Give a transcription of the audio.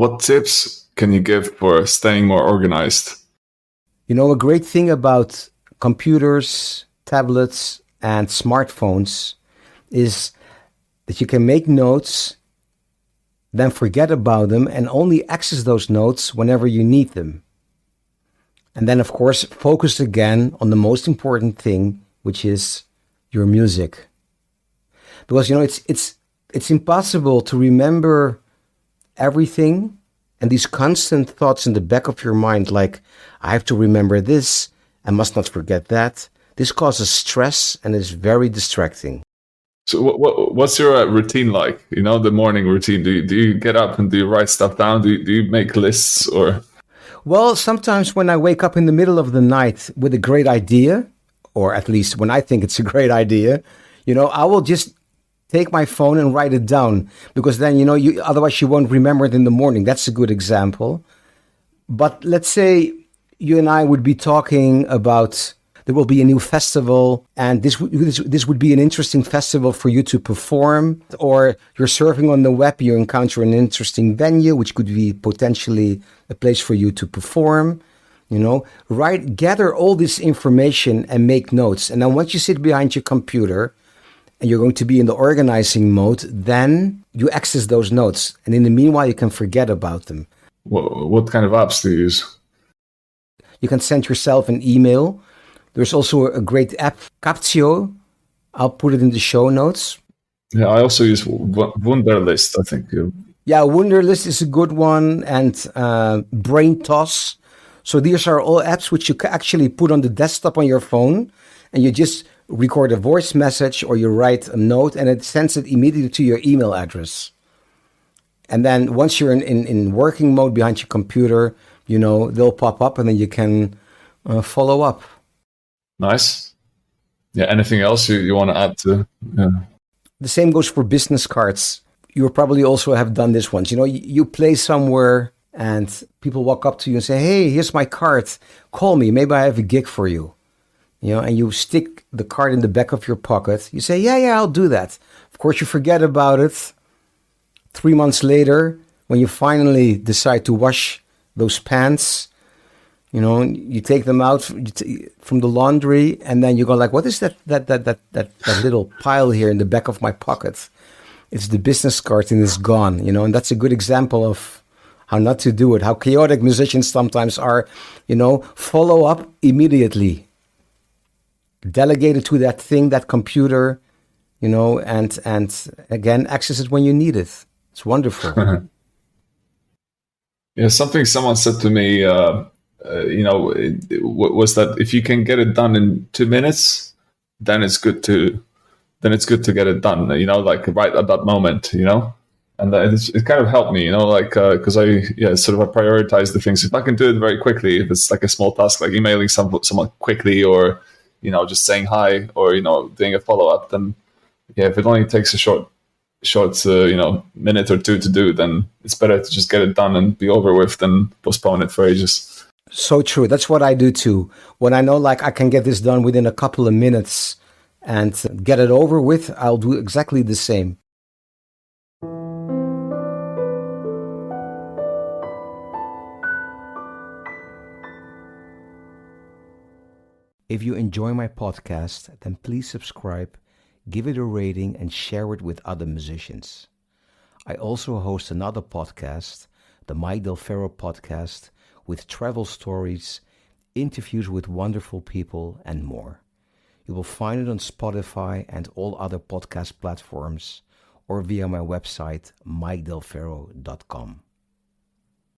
what tips can you give for staying more organized? A great thing about computers, tablets, and smartphones is that you can make notes, then forget about them, and only access those notes whenever you need them. And then, of course, focus again on the most important thing, which is your music. Because, it's impossible to remember everything and these constant thoughts in the back of your mind, like, I have to remember this, I must not forget that. This causes stress and is very distracting. So what's your routine like? The morning routine. Do you get up and do you write stuff down? Do you make lists or? Well, sometimes when I wake up in the middle of the night with a great idea, or at least when I think it's a great idea, I will just take my phone and write it down, because then, otherwise you won't remember it in the morning. That's a good example. But let's say you and I would be talking about there will be a new festival, and this would be an interesting festival for you to perform, or you're surfing on the web, you encounter an interesting venue, which could be potentially a place for you to perform, gather all this information and make notes. And then once you sit behind your computer and you're going to be in the organizing mode, then you access those notes. And in the meanwhile, you can forget about them. What kind of apps do you use? You can send yourself an email. There's also a great app, Captio. I'll put it in the show notes. Yeah, I also use Wunderlist, I think. Yeah, Wunderlist is a good one, and Braintoss. So these are all apps which you can actually put on the desktop on your phone, and you just record a voice message or you write a note, and it sends it immediately to your email address. And then once you're in working mode behind your computer, they'll pop up, and then you can follow up. Nice. Yeah. Anything else you want to add to? Yeah. The same goes for business cards. You probably also have done this once. You play somewhere and people walk up to you and say, "Hey, here's my card. Call me. Maybe I have a gig for you." And you stick the card in the back of your pocket. You say, yeah, I'll do that. Of course, you forget about it. 3 months later, when you finally decide to wash those pants, you take them out from the laundry, and then you go like, what is that little pile here in the back of my pocket? It's the business card, and it's gone, and that's a good example of how not to do it, how chaotic musicians sometimes are. Follow up immediately. Delegate it to that thing, that computer, and again, access it when you need it. It's wonderful. Yeah, something someone said to me, was that if you can get it done in 2 minutes, then it's good to get it done. Like right at that moment. And it kind of helped me. Because I prioritize the things. If I can do it very quickly, if it's like a small task, like emailing someone quickly, or just saying hi, or doing a follow up, then if it only takes a short minute or two to do, then it's better to just get it done and be over with than postpone it for ages. So true. That's what I do too. When I know I can get this done within a couple of minutes and get it over with, I'll do exactly the same. If you enjoy my podcast, then please subscribe, give it a rating, and share it with other musicians. I also host another podcast, the Mike Del Ferro podcast, with travel stories, interviews with wonderful people, and more. You will find it on Spotify and all other podcast platforms, or via my website, mikedelferro.com.